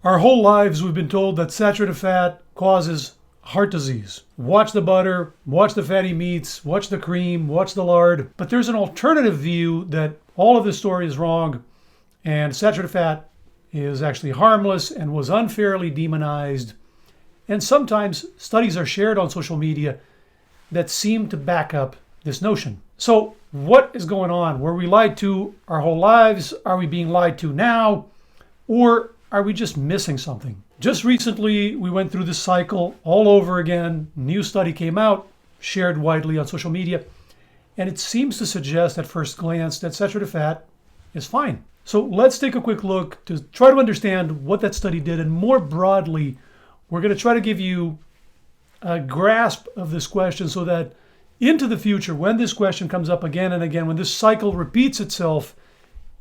Our whole lives we've been told that saturated fat causes heart disease. Watch the butter, watch the fatty meats, watch the cream, watch the lard. But there's an alternative view that all of this story is wrong and saturated fat is actually harmless and was unfairly demonized. And sometimes studies are shared on social media that seem to back up this notion. So what is going on? Were we lied to our whole lives? Are we being lied to now? Or are we just missing something? Just recently, we went through this cycle all over again. New study came out, shared widely on social media, and it seems to suggest at first glance that saturated fat is fine. So let's take a quick look to try to understand what that study did, and more broadly, we're going to try to give you a grasp of this question so that into the future, when this question comes up again and again, when this cycle repeats itself,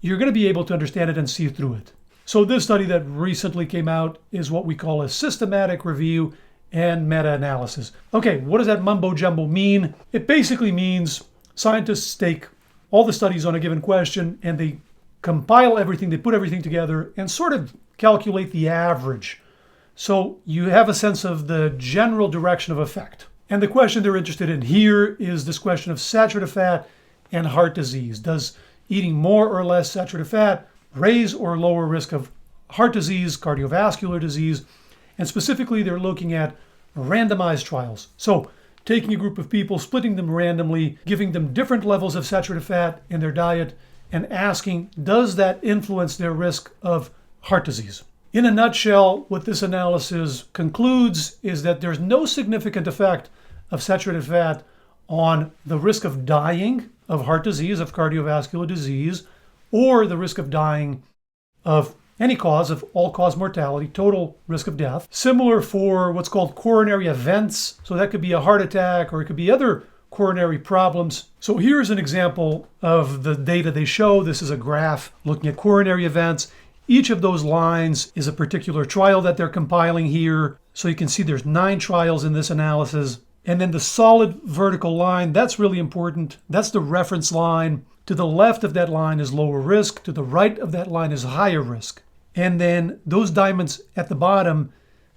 you're going to be able to understand it and see through it. So this study that recently came out is what we call a systematic review and meta-analysis. Okay, what does that mumbo jumbo mean? It basically means scientists take all the studies on a given question and they compile everything, they put everything together and sort of calculate the average. So you have a sense of the general direction of effect. And the question they're interested in here is this question of saturated fat and heart disease. Does eating more or less saturated fat raise or lower risk of heart disease, cardiovascular disease? And specifically, they're looking at randomized trials. So taking a group of people, splitting them randomly, giving them different levels of saturated fat in their diet, and asking, does that influence their risk of heart disease? In a nutshell, what this analysis concludes is that there's no significant effect of saturated fat on the risk of dying of heart disease, of cardiovascular disease, or the risk of dying of any cause, of all-cause mortality, total risk of death. Similar for what's called coronary events. So that could be a heart attack or it could be other coronary problems. So here's an example of the data they show. This is a graph looking at coronary events. Each of those lines is a particular trial that they're compiling here. So you can see there's 9 trials in this analysis. And then the solid vertical line, that's really important. That's the reference line. To the left of that line is lower risk. To the right of that line is higher risk. And then those diamonds at the bottom,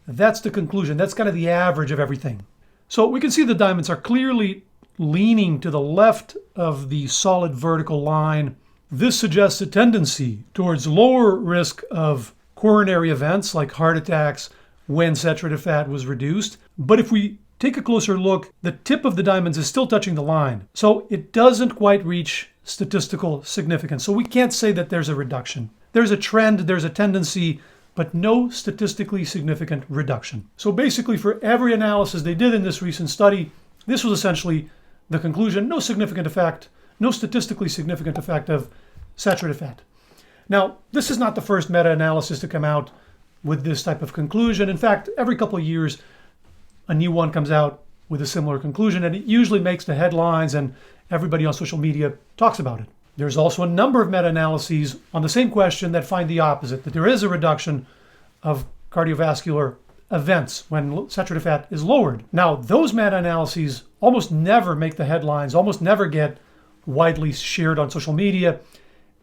that's the conclusion. That's kind of the average of everything. So we can see the diamonds are clearly leaning to the left of the solid vertical line. This suggests a tendency towards lower risk of coronary events like heart attacks when saturated fat was reduced. But if we take a closer look, the tip of the diamonds is still touching the line. So it doesn't quite reach statistical significance. So we can't say that there's a reduction. There's a trend, there's a tendency, but no statistically significant reduction. So basically for every analysis they did in this recent study, this was essentially the conclusion: no significant effect, no statistically significant effect of saturated fat. Now, this is not the first meta-analysis to come out with this type of conclusion. In fact, every couple of years, a new one comes out with a similar conclusion, and it usually makes the headlines and everybody on social media talks about it. There's also a number of meta-analyses on the same question that find the opposite, that there is a reduction of cardiovascular events when saturated fat is lowered. Now, those meta-analyses almost never make the headlines, almost never get widely shared on social media.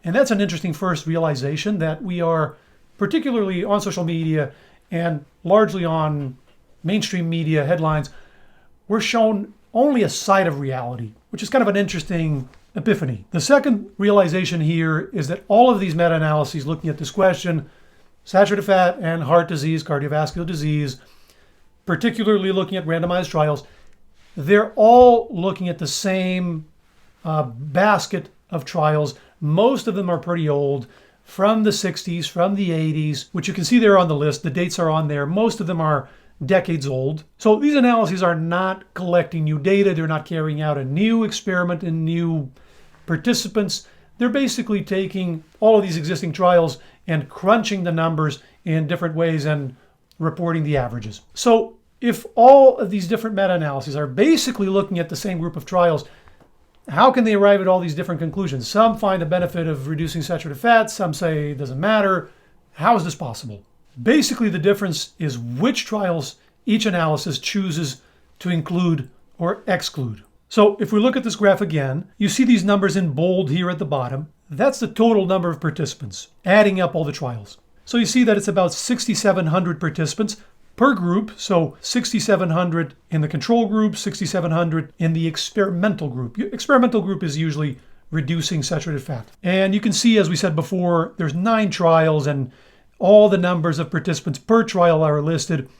And that's an interesting first realization that we are, particularly on social media and largely on mainstream media headlines, we're shown only a side of reality, which is kind of an interesting epiphany. The second realization here is that all of these meta-analyses looking at this question, saturated fat and heart disease, cardiovascular disease, particularly looking at randomized trials, they're all looking at the same basket of trials. Most of them are pretty old, from the 60s, from the 80s, which you can see there on the list. The dates are on there. Most of them are decades old. So these analyses are not collecting new data. They're not carrying out a new experiment in new participants. They're basically taking all of these existing trials and crunching the numbers in different ways and reporting the averages. So if all of these different meta-analyses are basically looking at the same group of trials, how can they arrive at all these different conclusions? Some find a benefit of reducing saturated fat. Some say it doesn't matter. How is this possible? Basically, the difference is which trials each analysis chooses to include or exclude. So if we look at this graph again, you see these numbers in bold here at the bottom. That's the total number of participants, adding up all the trials. So you see that it's about 6,700 participants per group. So 6,700 in the control group, 6,700 in the experimental group. Experimental group is usually reducing saturated fat. And you can see, as we said before, there's 9 trials and all the numbers of participants per trial are listed.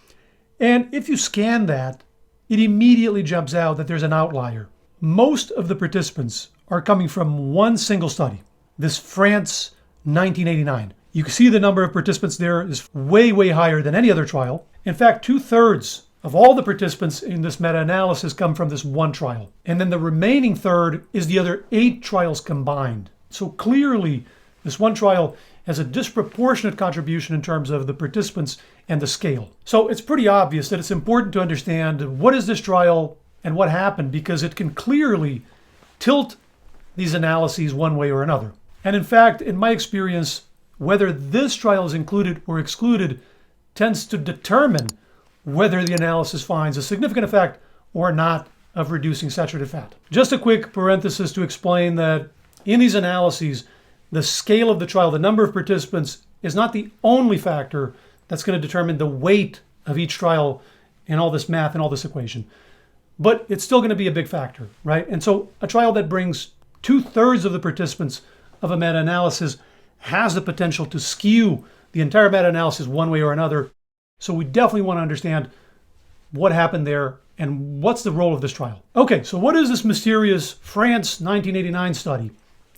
And if you scan that, it immediately jumps out that there's an outlier. Most of the participants are coming from one single study, this France 1989. You can see the number of participants there is way, way higher than any other trial. In fact, 2/3 of all the participants in this meta-analysis come from this one trial. And then the remaining third is the other 8 trials combined. So clearly, this one trial has a disproportionate contribution in terms of the participants and the scale. So it's pretty obvious that it's important to understand what is this trial and what happened, because it can clearly tilt these analyses one way or another. And in fact, in my experience, whether this trial is included or excluded tends to determine whether the analysis finds a significant effect or not of reducing saturated fat. Just a quick parenthesis to explain that in these analyses, the scale of the trial, the number of participants, is not the only factor that's going to determine the weight of each trial in all this math and all this equation. But it's still going to be a big factor, right? And so a trial that brings 2/3 of the participants of a meta-analysis has the potential to skew the entire meta-analysis one way or another. So we definitely want to understand what happened there and what's the role of this trial. Okay, so what is this mysterious France 1989 study?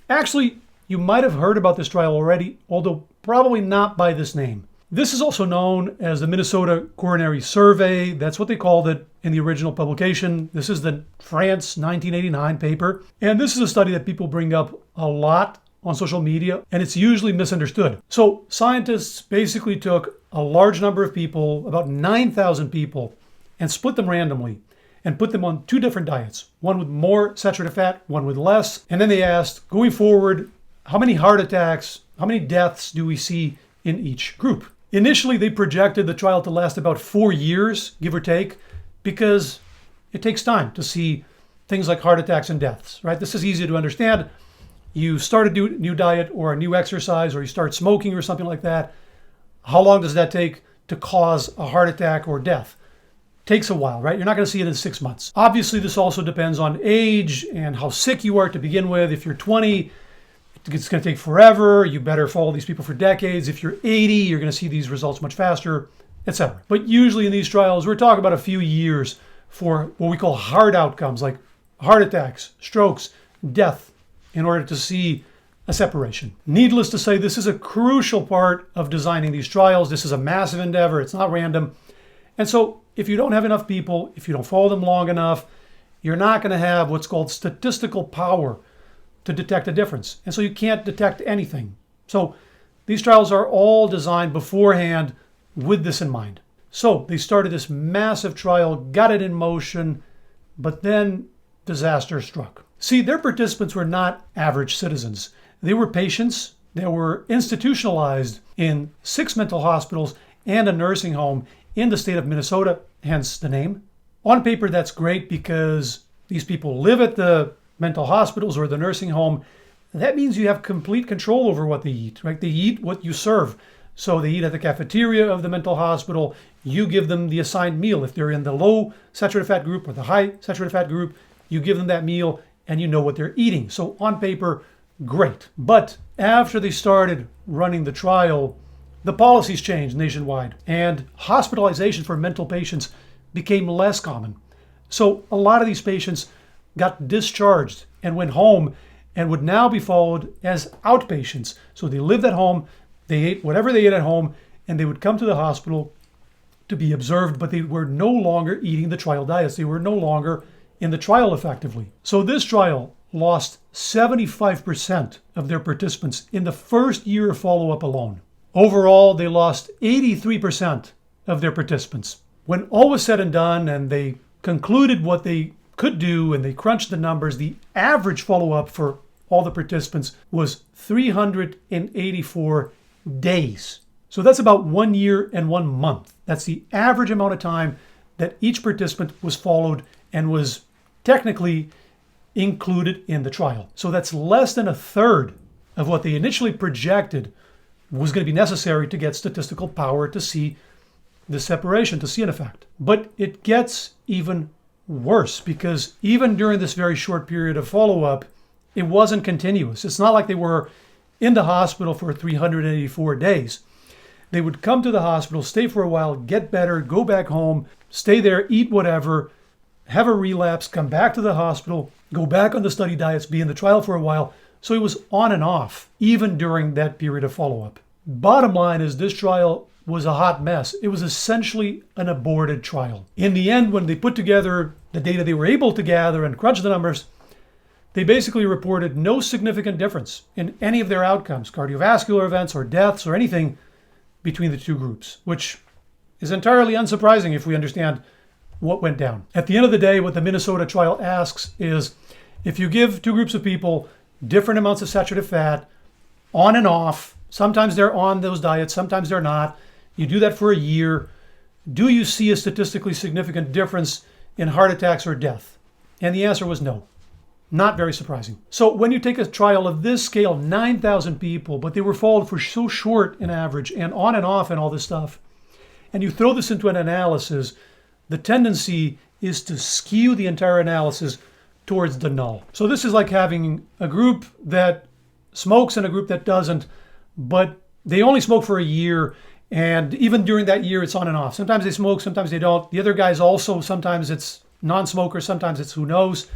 Actually, you might have heard about this trial already, although probably not by this name. This is also known as the Minnesota Coronary Survey. That's what they called it in the original publication. This is the France 1989 paper. And this is a study that people bring up a lot on social media, and it's usually misunderstood. So scientists basically took a large number of people, about 9,000 people, and split them randomly and put them on 2 different diets, one with more saturated fat, one with less. And then they asked, going forward, how many heart attacks, how many deaths do we see in each group? Initially, they projected the trial to last about 4 years, give or take, because it takes time to see things like heart attacks and deaths, right? This is easy to understand. You start a new diet or a new exercise, or you start smoking or something like that. How long does that take to cause a heart attack or death? Takes a while, right? You're not going to see it in 6 months. Obviously, this also depends on age and how sick you are to begin with. If you're 20, it's going to take forever. You better follow these people for decades. If you're 80, you're going to see these results much faster, etc. But usually in these trials, we're talking about a few years for what we call hard outcomes, like heart attacks, strokes, death, in order to see a separation. Needless to say, this is a crucial part of designing these trials. This is a massive endeavor. It's not random. And so if you don't have enough people, if you don't follow them long enough, you're not going to have what's called statistical power to detect a difference. And so you can't detect anything. So these trials are all designed beforehand with this in mind. So they started this massive trial, got it in motion, but then disaster struck. See, their participants were not average citizens. They were patients that were institutionalized in 6 mental hospitals and a nursing home in the state of Minnesota, hence the name. On paper, that's great because these people live at the mental hospitals or the nursing home. That means you have complete control over what they eat, right? They eat what you serve. So they eat at the cafeteria of the mental hospital. You give them the assigned meal. If they're in the low saturated fat group or the high saturated fat group, you give them that meal and you know what they're eating. So on paper, great. But after they started running the trial, the policies changed nationwide and hospitalization for mental patients became less common. So a lot of these patients got discharged and went home and would now be followed as outpatients. So they lived at home, they ate whatever they ate at home, and they would come to the hospital to be observed, but they were no longer eating the trial diets. They were no longer in the trial effectively. So this trial lost 75% of their participants in the first year of follow-up alone. Overall, they lost 83% of their participants. When all was said and done and they concluded what they could do and they crunched the numbers, the average follow-up for all the participants was 384 days. So that's about 1 year and 1 month. That's the average amount of time that each participant was followed and was technically included in the trial. So that's less than 1/3 of what they initially projected was going to be necessary to get statistical power to see the separation, to see an effect. But it gets even worse, because even during this very short period of follow-up, it wasn't continuous. It's not like they were in the hospital for 384 days. They would come to the hospital, stay for a while, get better, go back home, stay there, eat whatever, have a relapse, come back to the hospital, go back on the study diets, be in the trial for a while. So it was on and off, even during that period of follow-up. Bottom line is, this trial was a hot mess. It was essentially an aborted trial. In the end, when they put together the data they were able to gather and crunch the numbers, they basically reported no significant difference in any of their outcomes, cardiovascular events or deaths or anything, between the two groups, which is entirely unsurprising if we understand what went down. At the end of the day, what the Minnesota trial asks is, if you give two groups of people different amounts of saturated fat on and off, sometimes they're on those diets, sometimes they're not, you do that for a year, do you see a statistically significant difference in heart attacks or death? And the answer was no. Not very surprising. So when you take a trial of this scale, 9,000 people, but they were followed for so short in average and on and off and all this stuff, and you throw this into an analysis, the tendency is to skew the entire analysis towards the null. So this is like having a group that smokes and a group that doesn't, but they only smoke for a year, and even during that year, it's on and off. Sometimes they smoke, sometimes they don't. The other guys also, sometimes it's non-smokers, sometimes it's who knows.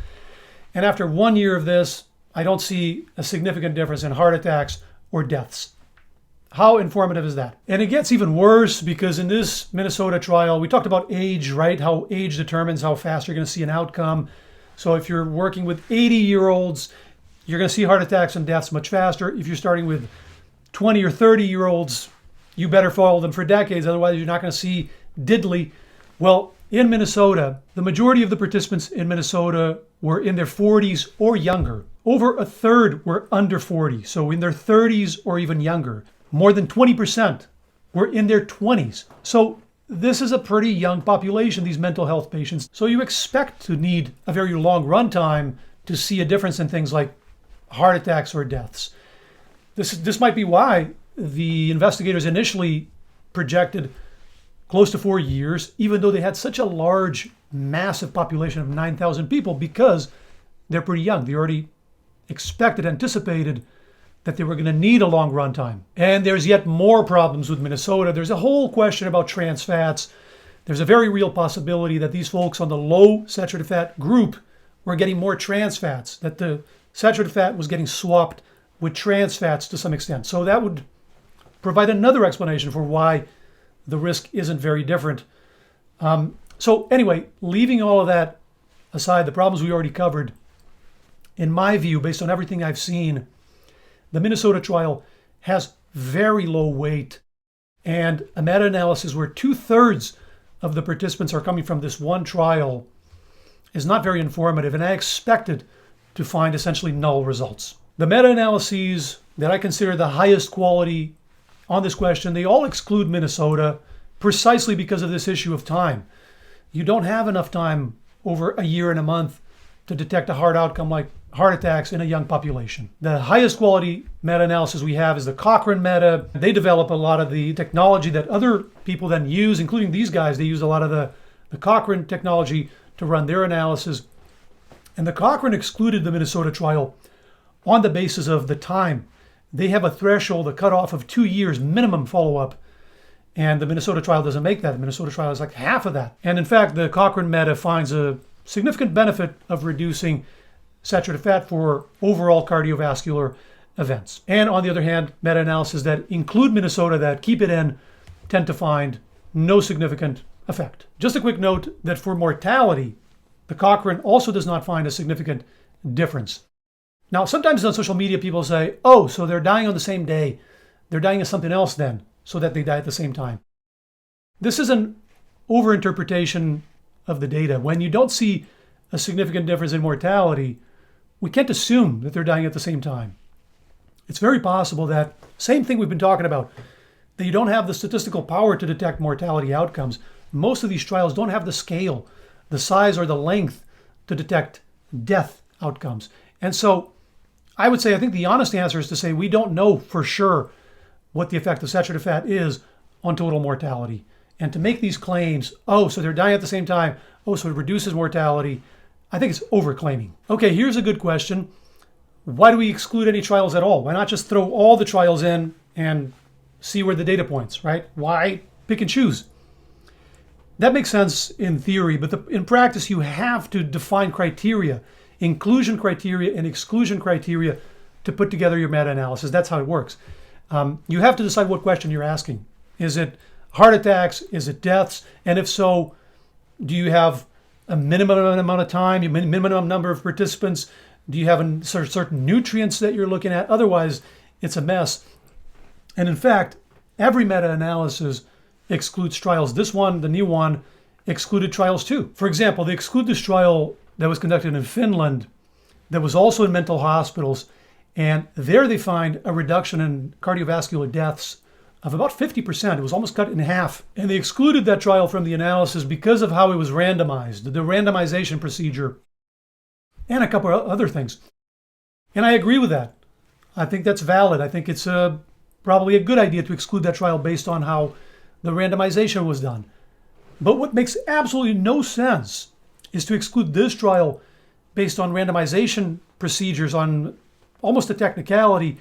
And after 1 year of this, I don't see a significant difference in heart attacks or deaths. How informative is that? And it gets even worse, because in this Minnesota trial, we talked about age, right? How age determines how fast you're going to see an outcome. So if you're working with 80-year-olds, you're going to see heart attacks and deaths much faster. If you're starting with 20 or 30-year-olds, you better follow them for decades, otherwise you're not going to see diddly. Well, in Minnesota, the majority of the participants in Minnesota were in their 40s or younger. Over a third were under 40, so in their 30s or even younger. More than 20% were in their 20s. So this is a pretty young population, these mental health patients. So you expect to need a very long run time to see a difference in things like heart attacks or deaths. This might be why the investigators initially projected close to 4 years, even though they had such a large, massive population of 9,000 people, because they're pretty young. They already anticipated that they were going to need a long run time. And there's yet more problems with Minnesota. There's a whole question about trans fats. There's a very real possibility that these folks on the low saturated fat group were getting more trans fats, that the saturated fat was getting swapped with trans fats to some extent. So that would provide another explanation for why the risk isn't very different. So anyway, leaving all of that aside, the problems we already covered, in my view, based on everything I've seen, the Minnesota trial has very low weight, and a meta-analysis where 2/3 of the participants are coming from this one trial is not very informative, and I expected to find essentially null results. The meta-analyses that I consider the highest quality on this question, they all exclude Minnesota precisely because of this issue of time. You don't have enough time over a year and a month to detect a hard outcome like heart attacks in a young population. The highest quality meta-analysis we have is the Cochrane meta. They develop a lot of the technology that other people then use, including these guys. They use a lot of the Cochrane technology to run their analysis. And the Cochrane excluded the Minnesota trial on the basis of the time. They have a threshold, a cutoff of 2 years minimum follow-up. And the Minnesota trial doesn't make that. The Minnesota trial is like half of that. And in fact, the Cochrane meta finds a significant benefit of reducing saturated fat for overall cardiovascular events. And on the other hand, meta-analyses that include Minnesota, that keep it in, tend to find no significant effect. Just a quick note that for mortality, the Cochrane also does not find a significant difference. Now, sometimes on social media, people say, oh, so they're dying on the same day. They're dying of something else then, so that they die at the same time. This is an overinterpretation of the data. When you don't see a significant difference in mortality, we can't assume that they're dying at the same time. It's very possible that, same thing we've been talking about, that you don't have the statistical power to detect mortality outcomes. Most of these trials don't have the scale, the size, or the length to detect death outcomes. And so I would say, I think the honest answer is to say we don't know for sure what the effect of saturated fat is on total mortality. And to make these claims, oh, so they're dying at the same time, oh, so it reduces mortality, I think it's overclaiming. Okay, here's a good question. Why do we exclude any trials at all? Why not just throw all the trials in and see where the data points, right? Why pick and choose? That makes sense in theory, but in practice, you have to define criteria, inclusion criteria and exclusion criteria to put together your meta-analysis. That's how it works. You have to decide what question you're asking. Is it heart attacks? Is it deaths? And if so, do you have a minimum amount of time, a minimum number of participants? Do you have certain nutrients that you're looking at? Otherwise, it's a mess. And in fact, every meta-analysis excludes trials. This one, the new one, excluded trials too. For example, they exclude this trial that was conducted in Finland that was also in mental hospitals. And there they find a reduction in cardiovascular deaths of about 50%. It was almost cut in half. And they excluded that trial from the analysis because of how it was randomized, the randomization procedure, and a couple of other things. And I agree with that. I think that's valid. I think it's probably a good idea to exclude that trial based on how the randomization was done. But what makes absolutely no sense is to exclude this trial based on randomization procedures, on almost a technicality,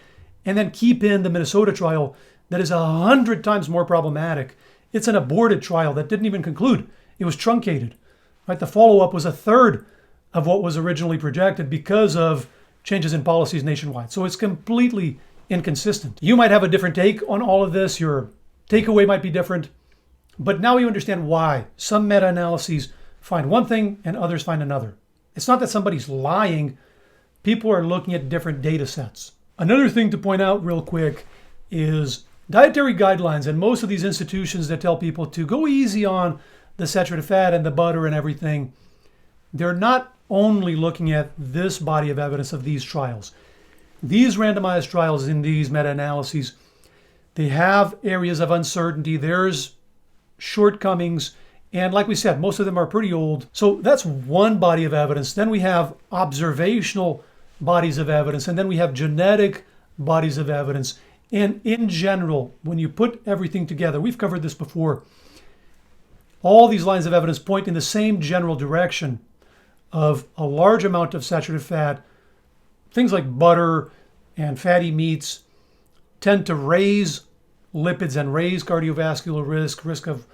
and then keep in the Minnesota trial that is 100 times more problematic. It's an aborted trial that didn't even conclude. It was truncated. Right? The follow-up was a third of what was originally projected because of changes in policies nationwide. So it's completely inconsistent. You might have a different take on all of this. Your takeaway might be different. But now you understand why some meta-analyses find one thing and others find another. It's not that somebody's lying. People are looking at different data sets. Another thing to point out real quick is dietary guidelines, and most of these institutions that tell people to go easy on the saturated fat and the butter and everything, they're not only looking at this body of evidence of these trials. These randomized trials in these meta-analyses, they have areas of uncertainty. There's shortcomings. And like we said, most of them are pretty old. So that's one body of evidence. Then we have observational bodies of evidence. And then we have genetic bodies of evidence. And in general, when you put everything together, we've covered this before, all these lines of evidence point in the same general direction of a large amount of saturated fat. Things like butter and fatty meats tend to raise lipids and raise cardiovascular risk of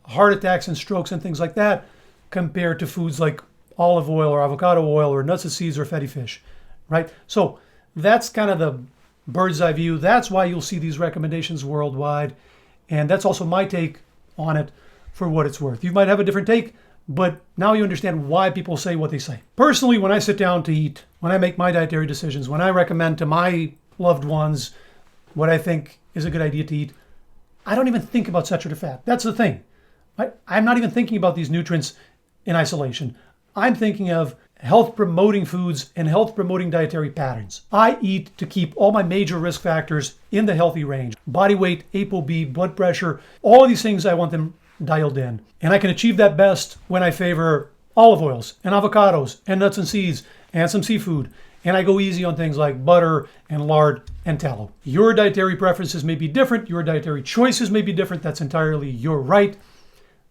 heart attacks and strokes and things like that, compared to foods like olive oil or avocado oil or nuts and seeds or fatty fish, right? So that's kind of the bird's eye view. That's why you'll see these recommendations worldwide. And that's also my take on it for what it's worth. You might have a different take, but now you understand why people say what they say. Personally, when I sit down to eat, when I make my dietary decisions, when I recommend to my loved ones what I think is a good idea to eat, I don't even think about saturated fat. That's the thing. I'm not even thinking about these nutrients in isolation. I'm thinking of health-promoting foods and health-promoting dietary patterns. I eat to keep all my major risk factors in the healthy range. Body weight, ApoB, blood pressure, all of these things, I want them dialed in. And I can achieve that best when I favor olive oils and avocados and nuts and seeds and some seafood. And I go easy on things like butter and lard and tallow. Your dietary preferences may be different. Your dietary choices may be different. That's entirely your right.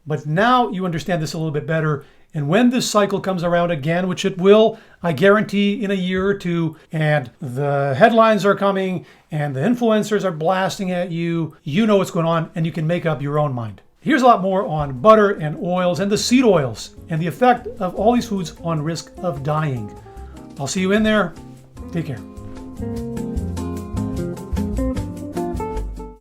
But now you understand this a little bit better. And when this cycle comes around again, which it will, I guarantee in a year or two, and the headlines are coming and the influencers are blasting at you, you know what's going on and you can make up your own mind. Here's a lot more on butter and oils and the seed oils and the effect of all these foods on risk of dying. I'll see you in there. Take care.